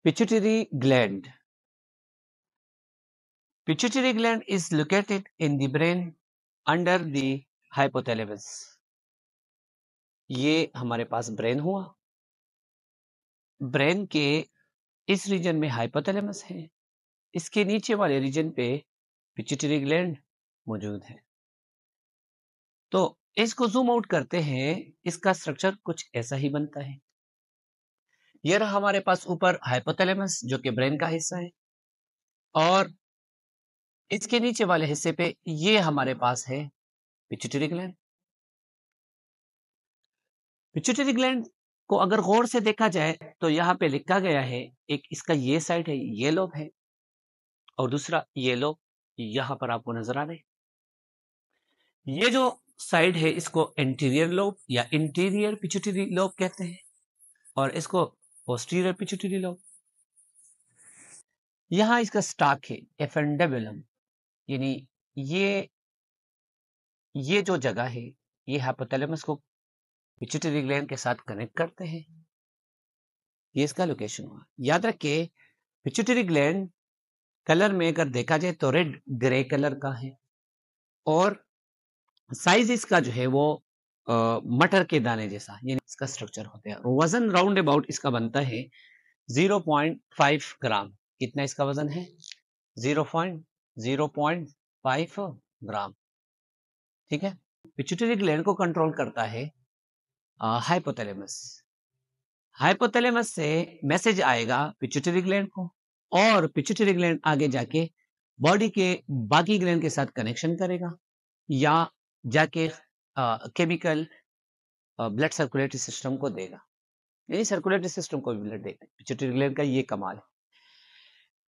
Pituitary gland. Pituitary gland is located in the brain under the hypothalamus. ये हमारे पास brain हुआ, brain के इस रीजन में हाइपोथैलेमस है, इसके नीचे वाले रीजन पे पिट्यूटरी ग्लैंड मौजूद है। तो इसको जूम आउट करते हैं, इसका स्ट्रक्चर कुछ ऐसा ही बनता है। ये रहा हमारे पास ऊपर हाइपोथैलेमस जो कि ब्रेन का हिस्सा है, और इसके नीचे वाले हिस्से पे ये हमारे पास है पिट्यूटरी ग्लैंड। पिट्यूटरी ग्लैंड को अगर गौर से देखा जाए तो यहाँ पे लिखा गया है, एक इसका ये साइड है, ये लोब है, और दूसरा ये लोब यहाँ पर आपको नजर आ रहे। ये जो साइड है इसको एंटीरियर लोब या इंटीरियर पिट्यूटरी लोब कहते हैं, और इसको पोस्टीरियर पिट्यूटरी लोब। यहाँ इसका स्टाक है एफेंडेबुलम, यानी ये जो जगह है ये हाइपोथैलेमस को पिट्यूटरी ग्लैंड के साथ कनेक्ट करते हैं। ये इसका लोकेशन हुआ। याद रखिए पिट्यूटरी ग्लैंड कलर में अगर देखा जाए तो रेड ग्रे कलर का है, और साइज इसका जो है वो मटर के दाने जैसा, यानी इसका स्ट्रक्चर होता है। वजन राउंड अबाउट इसका बनता है 0.5 ग्राम। कितना इसका वजन है? 0.5 ग्राम। ठीक है। पिट्यूटरी ग्लैंड को कंट्रोल करता है हाइपोथैलेमस। हाइपोथैलेमस से मैसेज आएगा पिट्यूटरी ग्लैंड को, और पिट्यूटरी ग्लैंड आगे जाके बॉडी के बाकी ग्लैंड के साथ कनेक्शन करेगा, या जाके केमिकल ब्लड सर्कुलेटरी सिस्टम को देगा, यानी सर्कुलेटरी सिस्टम को भी ब्लड देगा। पिट्यूटरी ग्लैंड का ये कमाल है।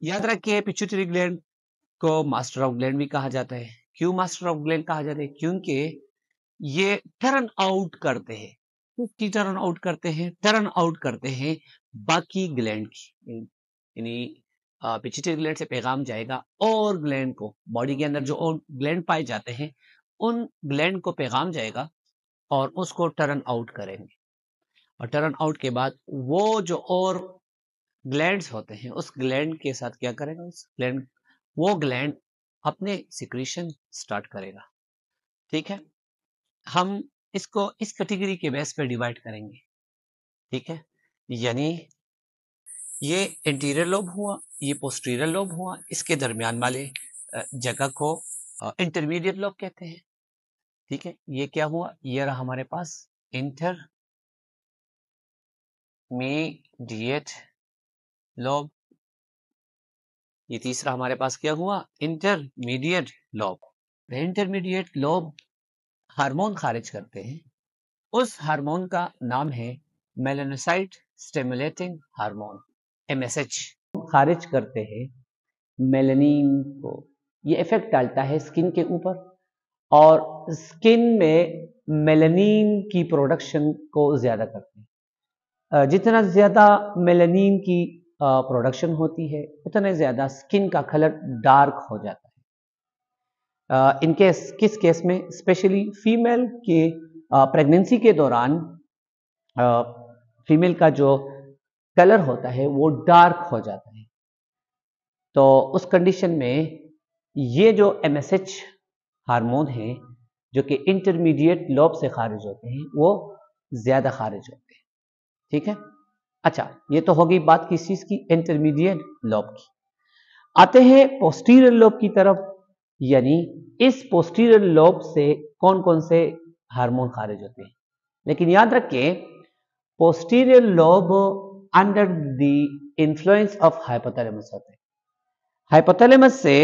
याद रखिए पिट्यूटरी ग्लैंड को मास्टर ऑफ ग्लैंड भी कहा जाता है। क्यों मास्टर ऑफ ग्लैंड कहा जाता है? क्योंकि ये टर्न आउट करते हैं। किसकी टर्न आउट करते हैं? टर्न आउट करते हैं बाकी ग्लैंड की, यानी पिट्यूटरी ग्लैंड से पैगाम जाएगा और ग्लैंड को, बॉडी के अंदर जो और ग्लैंड पाए जाते हैं उन ग्लैंड को पैगाम जाएगा और उसको टर्न आउट करेंगे, और टर्न आउट के बाद वो जो और ग्लैंड्स होते हैं उस ग्लैंड के साथ क्या करेगा? वो ग्लैंड अपने सिक्रीशन स्टार्ट करेगा। ठीक है। हम इसको इस कैटेगरी के बेस पे डिवाइड करेंगे। ठीक है। यानी ये एंटीरियर लोब हुआ, ये पोस्टीरियर लोब हुआ, इसके दरमियान वाले जगह को इंटरमीडिएट लोब कहते हैं। ठीक है। ये क्या हुआ? ये रहा हमारे पास इंटरमीडिएट लोब। ये तीसरा हमारे पास क्या हुआ? Intermediate lobe. Intermediate lobe hormone खारिज करते हैं। उस हार्मोन का नाम है मेलानोसाइट स्टिमुलेटिंग हार्मोन, MSH। खारिज करते हैं मेलानिन को। ये इफेक्ट डालता है स्किन के ऊपर, और स्किन में मेलानिन की प्रोडक्शन को ज्यादा करते हैं। जितना ज्यादा मेलानिन की प्रोडक्शन होती है उतना ज्यादा स्किन का कलर डार्क हो जाता है। इन केस किस केस में? स्पेशली फीमेल के प्रेगनेंसी के दौरान फीमेल का जो कलर होता है वो डार्क हो जाता है। तो उस कंडीशन में ये जो MSH हार्मोन है जो कि इंटरमीडिएट लोब से खारिज होते हैं वो ज्यादा खारिज होते हैं। ठीक है। अच्छा, ये तो होगी बात किस चीज की? इंटरमीडिएट लोब की। आते हैं पोस्टीरियर लोब की तरफ, यानी इस पोस्टीरियर लोब से कौन कौन से हार्मोन खारिज होते हैं। लेकिन याद रखिए posterior lobe under the influence of hypothalamus होते हैं। हाइपोथैलेमस से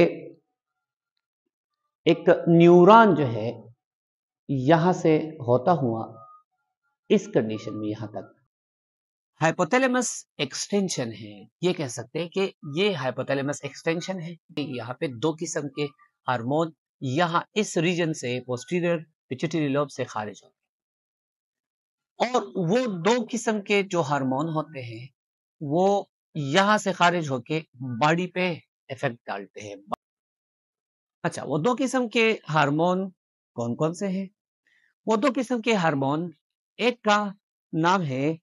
एक न्यूरॉन जो है यहां से होता हुआ इस कंडीशन में यहां तक हाइपोथैलेमस एक्सटेंशन है। ये कह सकते हैं कि ये हाइपोथैलेमस एक्सटेंशन है। यहाँ पे दो किस्म के हार्मोन यहाँ इस रीजन से पोस्टीरियर पिट्यूटरी लोब से खारिज होते हैं, और वो दो किस्म के जो हार्मोन होते हैं वो यहां से खारिज होके बॉडी पे इफेक्ट डालते हैं। अच्छा, वो दो किस्म के हार्मोन कौन कौन से हैं? वो दो किस्म के हार्मोन, एक का नाम है,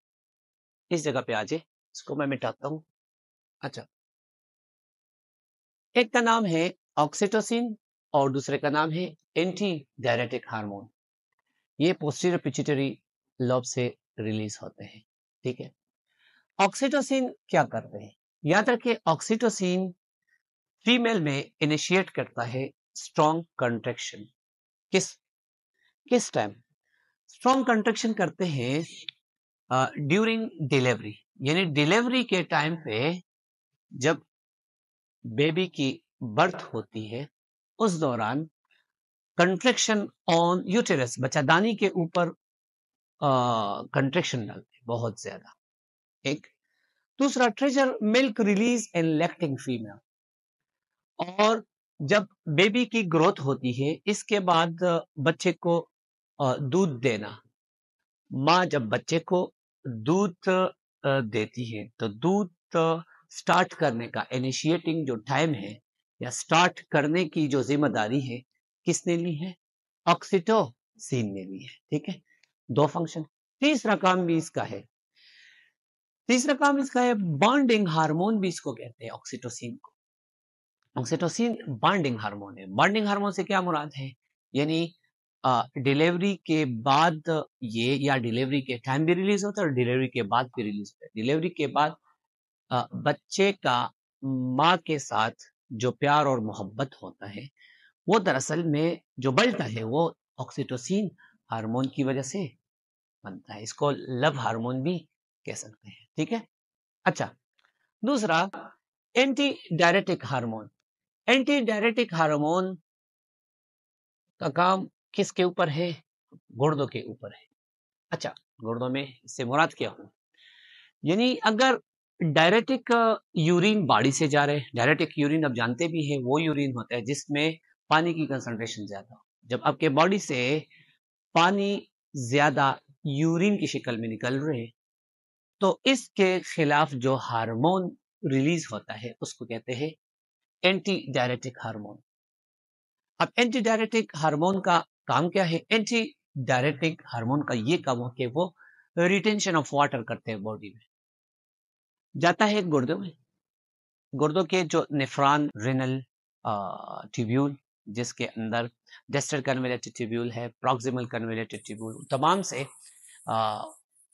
इस जगह पे आ जाए, इसको मैं मिटाता हूं। अच्छा, एक का नाम है ऑक्सीटोसिन और दूसरे का नाम है एंटी डायरेटिक हार्मोन। ये पोस्टीरियर पिट्यूटरी लोब से रिलीज होते हैं। ठीक है, ऑक्सीटोसिन क्या करते हैं? याद रखिए, ऑक्सीटोसिन फीमेल में इनिशिएट करता है स्ट्रॉन्ग कंट्रैक्शन। किस किस टाइम स्ट्रॉन्ग कंट्रैक्शन करते हैं? ड्यूरिंग डिलीवरी, यानी डिलीवरी के टाइम पे जब बेबी की बर्थ होती है, उस दौरान कंट्रैक्शन ऑन यूटेरस, बच्चादानी के ऊपर कंट्रैक्शन डालते हैं बहुत ज्यादा। एक दूसरा, ट्रेजर मिल्क रिलीज इन लैक्टिंग फीमेल, और जब बेबी की ग्रोथ होती है इसके बाद बच्चे को दूध देना। माँ जब बच्चे को दूध देती है तो दूध स्टार्ट करने का इनिशिएटिंग जो टाइम है या स्टार्ट करने की जो जिम्मेदारी है, किसने ली है? ऑक्सीटोसिन ने ली है। ठीक है, दो फंक्शन। तीसरा काम इसका है बॉन्डिंग हार्मोन भी इसको कहते हैं, ऑक्सीटोसिन को। ऑक्सीटोसिन बॉन्डिंग हार्मोन है। बॉन्डिंग हार्मोन से क्या मुराद है? यानी डिलीवरी के बाद ये, या डिलीवरी के टाइम भी रिलीज होता है और डिलीवरी के बाद भी रिलीज होता है। डिलीवरी के बाद बच्चे का माँ के साथ जो प्यार और मोहब्बत होता है, वो दरअसल में जो बढ़ता है वो ऑक्सीटोसिन हार्मोन की वजह से बनता है। इसको लव हार्मोन भी कह सकते हैं। ठीक है, अच्छा, दूसरा, anti diuretic hormone. Anti diuretic hormone का काम किसके ऊपर है? गुर्दों के ऊपर है। अच्छा, गुर्दों में इससे मुराद क्या हो? यानी अगर डायरेटिक यूरिन बॉडी से जा रहे हैं, डायरेटिक यूरिन आप जानते भी है, वो यूरिन होता है जिसमें पानी की कंसंट्रेशन ज्यादा हो। जब आपके बॉडी से पानी ज्यादा यूरिन की शक्ल में निकल रहे हैं, तो इसके खिलाफ जो हार्मोन रिलीज होता है उसको कहते हैं एंटी डायरेटिक हार्मोन। अब एंटी डायरेटिक हार्मोन का काम क्या है? एंटी डायरेटिक हार्मोन का ये काम हो कि वो रिटेंशन ऑफ वाटर करते हैं बॉडी में। जाता है गुर्दों में, गुर्दों के जो नेफ्रॉन रेनल ट्यूब्यूल, जिसके अंदर डिस्टल कन्वोल्यूटेड ट्यूब्यूल है, प्रॉक्सिमल कन्वोल्यूटेड ट्यूब्यूल, तमाम से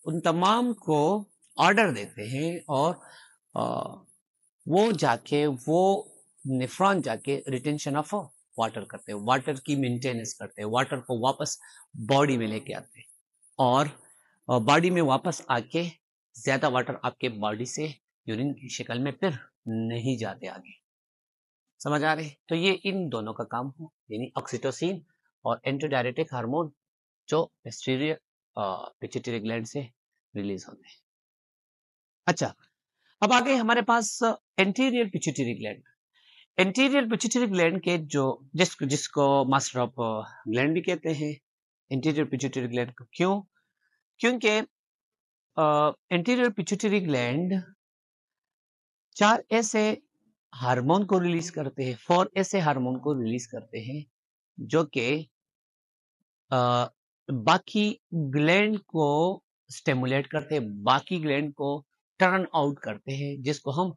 उन तमाम को ऑर्डर देते हैं और आ, वो जाके वो नेफ्रॉन जाके रिटेंशन ऑफ वाटर करते हैं, वाटर की मेंटेनेंस करते हैं, वाटर को वापस बॉडी में लेके आते हैं और बॉडी में वापस आके ज्यादा वाटर आपके बॉडी से यूरिन की शक्ल में फिर नहीं जाते आगे। समझ आ रहे? तो ये इन दोनों का काम हो, यानी ऑक्सीटोसिन और एंटीडायरेटिक हार्मोन जो पोस्टीरियर पिट्यूटरी ग्लैंड से रिलीज होते हैं। अच्छा, अब आगे हमारे पास anterior pituitary gland. Anterior pituitary gland के जो जिसको मास्टर ऑफ ग्लैंड भी कहते हैं, एंटीरियर पिट्यूटरी ग्लैंड को क्यों? क्योंकि एंटीरियर पिट्यूटरी ग्लैंड 4 ऐसे हार्मोन को रिलीज करते हैं, 4 ऐसे हार्मोन को रिलीज करते हैं जो कि बाकी ग्लैंड को स्टिमुलेट करते हैं, बाकी ग्लैंड को टर्न आउट करते हैं, जिसको हम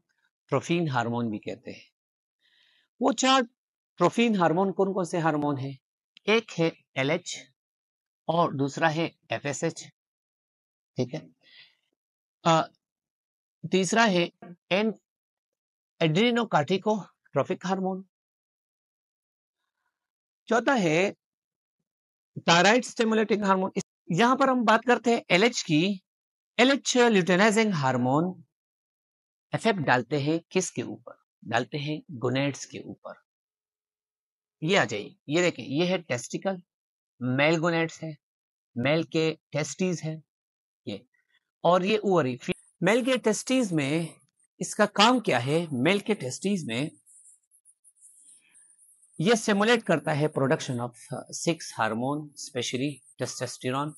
ट्रोफिन हार्मोन भी कहते हैं। वो 4 ट्रोफिन हार्मोन कौन कौन से हार्मोन है? एक है LH और दूसरा है FSH। ठीक है, तीसरा है एन एड्रेनोकार्टिकोट्रोफिक हार्मोन। चौथा है थायराइड स्टिमुलेटिंग हार्मोन। यहां पर हम बात करते हैं LH की। LH ल्यूटेनाइजिंग हार्मोन इफेक्ट डालते हैं किसके ऊपर? डालते हैं गोनेड्स के ऊपर। ये आ जाइए, ये देखें, ये है टेस्टिकल, मेल गोनेड्स है, मेल के टेस्टीज है ये, और ये ओवरी। मेल के टेस्टीज में इसका काम क्या है? मेल के टेस्टीज में ये स्टिमुलेट करता है production of 6 hormone, specially testosterone.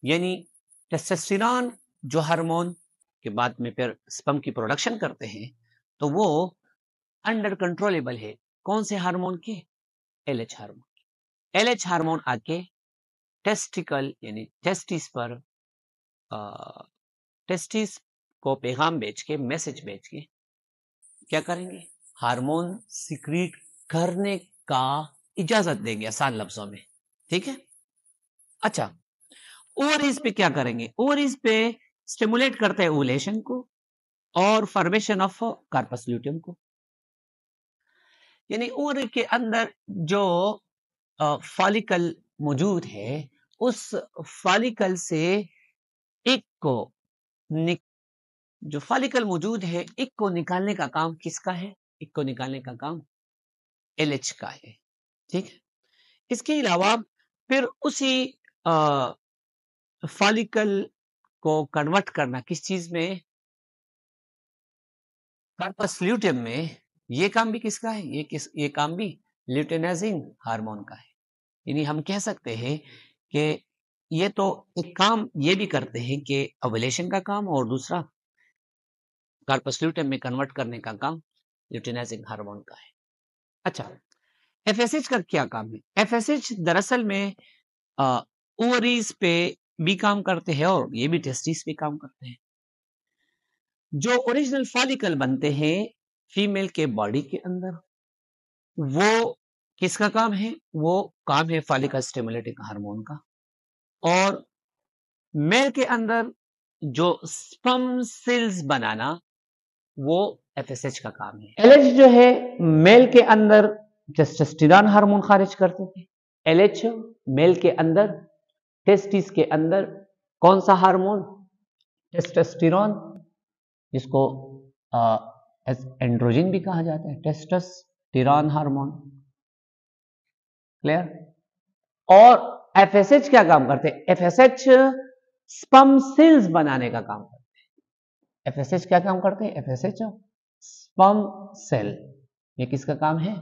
यानी टेस्टोस्टेरोन जो हार्मोन के बाद में फिर स्पर्म की प्रोडक्शन करते हैं, तो वो अंडर कंट्रोलेबल है। कौन से हार्मोन के? LH hormone. LH हार्मोन आके टेस्टिकल यानी टेस्टिस पर टेस्टिस को पैगाम भेज के, मैसेज भेज के क्या करेंगे, हार्मोन सिक्रीट करने का इजाजत देंगे, आसान लफ्जों में, ठीक है। अच्छा, ओवरीज पे क्या करेंगे, ओवरीज पे स्टिमुलेट करते हैं ओवुलेशन को और फॉर्मेशन ऑफ कार्पस ल्यूटियम को। यानी ओवरी के अंदर जो फॉलिकल मौजूद है, उस फॉलिकल से एक को जो फॉलिकल मौजूद है, एक को निकालने का काम किसका है, एक को निकालने का काम एलएच का है, ठीक है। इसके अलावा फिर उसी फॉलिकल को कन्वर्ट करना किस चीज में, कार्पस ल्यूटियम में, ये काम भी किसका है, ये काम भी ल्यूटेनाइजिंग हार्मोन का है। यानी हम कह सकते हैं कि ये तो एक काम ये भी करते हैं कि ओवुलेशन का काम, और दूसरा कार्पस ल्यूटियम में कन्वर्ट करने का काम ल्यूटेनाइजिंग हार्मोन का है। अच्छा, एफएसएच का क्या काम है, एफएसएच दरअसल में ओवरीज पे भी काम करते हैं और ये भी टेस्टिस पे काम करते हैं। जो ओरिजिनल फॉलिकल बनते हैं फीमेल के बॉडी के अंदर, वो किसका काम है, वो काम है फॉलिकल स्टिमुलेटिंग हार्मोन का। और मेल के अंदर जो स्पर्म सेल्स बनाना, वो एफएसएच का काम है। एलएच जो है मेल के अंदर टेस्टोस्टेरोन हार्मोन खारिज करते थे। एलएच मेल के अंदर टेस्टिस के अंदर कौन सा हार्मोन, टेस्टोस्टेरोन, जिसको एंड्रोजन भी कहा जाता है, टेस्टोस्टेरोन हार्मोन, क्लियर। और एफएसएच क्या काम करते हैं, एफएसएच स्पर्म सेल्स बनाने का काम करते हैं। एफएसएच क्या काम करते हैं, एफएसएच स्पर्म सेल, ये किसका काम है,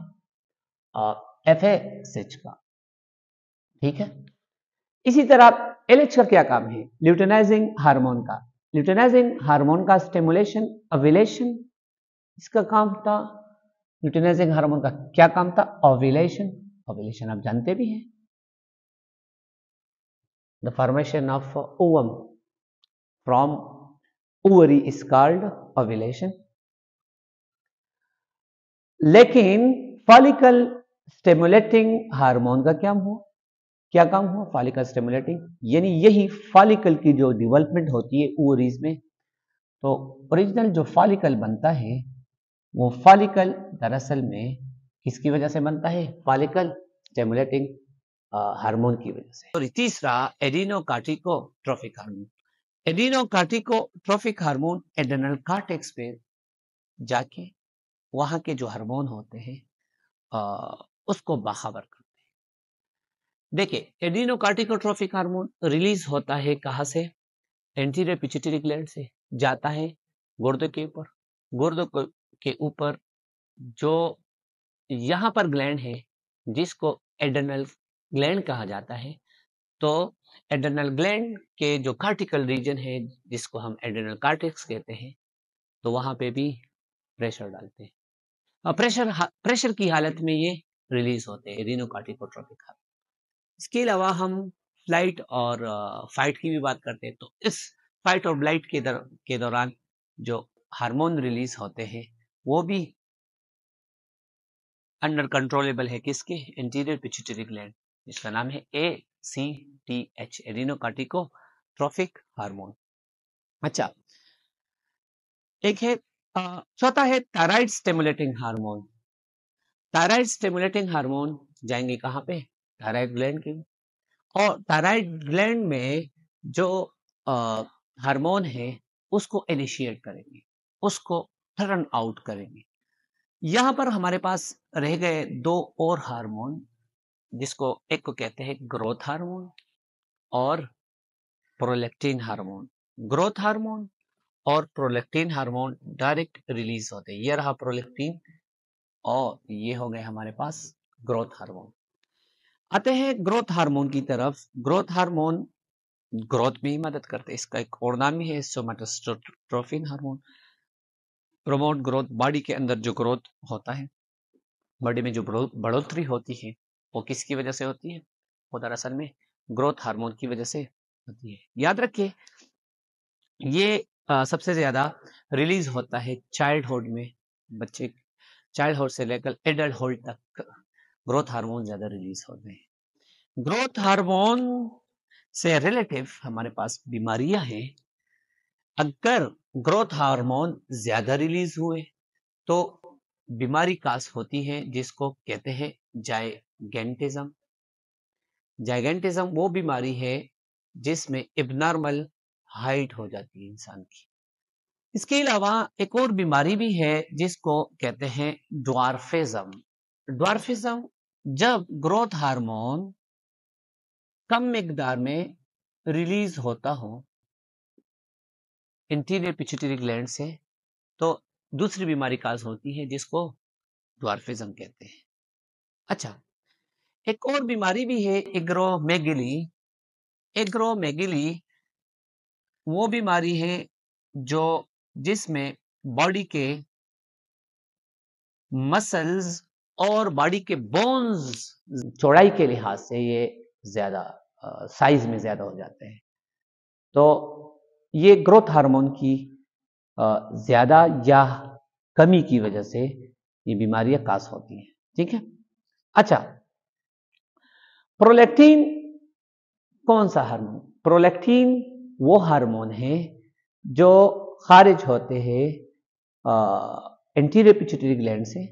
एफएसएच का, ठीक है। इसी तरह एलएच का क्या काम है, ल्यूटेनाइजिंग हार्मोन का। ल्यूटेनाइजिंग हार्मोन का स्टिमुलेशन ओव्यूलेशन, इसका काम था। ल्यूटेनाइजिंग हार्मोन का क्या काम था, ओव्यूलेशन। ओव्यूलेशन आप जानते भी हैं, the formation of ovum from ovary is called ovulation. लेकिन फॉलिकल स्टिमुलेटिंग हार्मोन का क्या हुआ, क्या काम हुआ, फॉलिकल स्टिमुलेटिंग, यानी यही फॉलिकल की जो डेवलपमेंट होती है ओवरीज में, तो ओरिजिनल जो फॉलिकल बनता है, वो फॉलिकल दरअसल में किसकी वजह से बनता है, फॉलिकल स्टिमुलेटिंग हार्मोन की वजह से। और तीसरा एडिनोकार्टिकोट्रोफिक हार्मोन। एडिनोकार्टिकोट्रोफिक हार्मोन एड्रेनल कॉर्टेक्स पे जाके वहां के जो हार्मोन होते हैं उसको बाखबर करते हैं। देखिए, एडिनोकार्टिकोट्रोफिक हार्मोन रिलीज होता है कहां से, एंटीरियर पिट्यूटरी ग्लैंड से, जाता है गुर्दे के ऊपर। गुर्दे के ऊपर जो यहां पर ग्लैंड है जिसको एड्रेनल ग्लैंड कहा जाता है, तो एड्रेनल ग्लैंड के जो कार्टिकल रीजन है जिसको हम एड्रेनल कॉर्टेक्स कहते हैं, तो वहां पे भी प्रेशर डालते हैं। और प्रेशर की हालत में ये रिलीज होते हैं एडिनोकार्टिकोट्रोफिक हार्मोन। इसके अलावा हम फ्लाइट और फाइट की भी बात करते हैं, तो इस फाइट और फ्लाइट के दौरान जो हार्मोन रिलीज होते हैं वो भी अंडर कंट्रोलेबल है किसके, इंटीरियर पिट्यूटरी ग्लैंड, जिसका नाम है ACTH, एडिनोकार्टिकोट्रोफिक हार्मोन। अच्छा, एक है चौथा है thyroid stimulating hormone. Thyroid stimulating hormone जाएंगे कहां पे, थायराइड ग्लैंड के, और थायराइड ग्लैंड में जो हार्मोन है उसको इनिशिएट करेंगे, उसको टर्न आउट करेंगे। यहां पर हमारे पास रह गए दो और हार्मोन, जिसको एक को कहते हैं ग्रोथ हार्मोन और प्रोलैक्टिन हार्मोन। ग्रोथ हार्मोन और प्रोलैक्टिन हार्मोन डायरेक्ट रिलीज होते हैं, ये रहा प्रोलैक्टिन और ये हो गए हमारे पास ग्रोथ हार्मोन। आते हैं ग्रोथ हार्मोन की तरफ। ग्रोथ हार्मोन ग्रोथ में ही मदद करते हैं, इसका एक और नाम ही है सोमेटोस्टेरोन हार्मोन। प्रमोट ग्रोथ, बॉडी के अंदर जो ग्रोथ होता है, बॉडी में जो बढ़ोतरी होती है, वो किसकी वजह से होती है, वो दरअसल में ग्रोथ हार्मोन की वजह से होती है। याद रखिए, ये सबसे ज्यादा रिलीज होता है चाइल्डहुड में, बच्चे चाइल्डहुड से लेकर एडल्टहुड तक ग्रोथ हार्मोन ज्यादा रिलीज होते हैं। ग्रोथ हार्मोन से रिलेटिव हमारे पास बीमारियां हैं। अगर ग्रोथ हार्मोन ज्यादा रिलीज हुए तो बीमारी कास होती है, जिसको कहते हैं जाइगेंटिज्म। जाइगेंटिज्म वो बीमारी है जिसमें एबनॉर्मल हाइट हो जाती है इंसान की। इसके अलावा एक और बीमारी भी है जिसको कहते हैं ड्वार्फिज्म। ड्वार्फिज्म जब ग्रोथ हार्मोन कम मिकदार में रिलीज होता हो इंटीरियर पिट्यूटरी ग्लैंड से, तो दूसरी बीमारी काज होती है जिसको ड्वार्फिज्म कहते हैं। अच्छा, एक और बीमारी भी है एग्रोमेगली। एग्रोमेगली वो बीमारी है जो जिसमें बॉडी के मसल्स और बॉडी के बोन्स चौड़ाई के लिहाज से ये ज्यादा साइज में ज्यादा हो जाते हैं। तो ये ग्रोथ हार्मोन की ज्यादा या कमी की वजह से ये बीमारियां कास होती हैं। ठीक है। अच्छा, प्रोलैक्टिन कौन सा हार्मोन? प्रोलैक्टिन वो हार्मोन है जो खारिज होते हैं एंटीरियर पिट्यूटरी ग्लैंड से,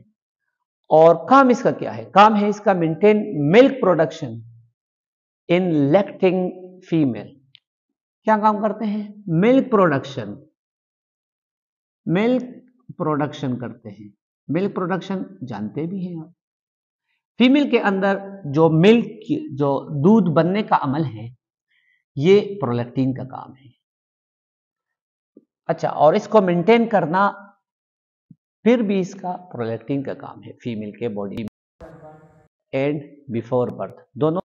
और काम इसका क्या है? काम है इसका maintain milk production in lactating female. क्या काम करते हैं? Milk production. मिल्क प्रोडक्शन करते हैं। मिल्क प्रोडक्शन जानते भी हैं आप। फीमेल के अंदर जो मिल्क जो दूध बनने का अमल है ये प्रोलैक्टिन का काम है। अच्छा, और इसको मेंटेन करना फिर भी इसका प्रोलैक्टिन का काम है फीमेल के बॉडी एंड बिफोर बर्थ दोनों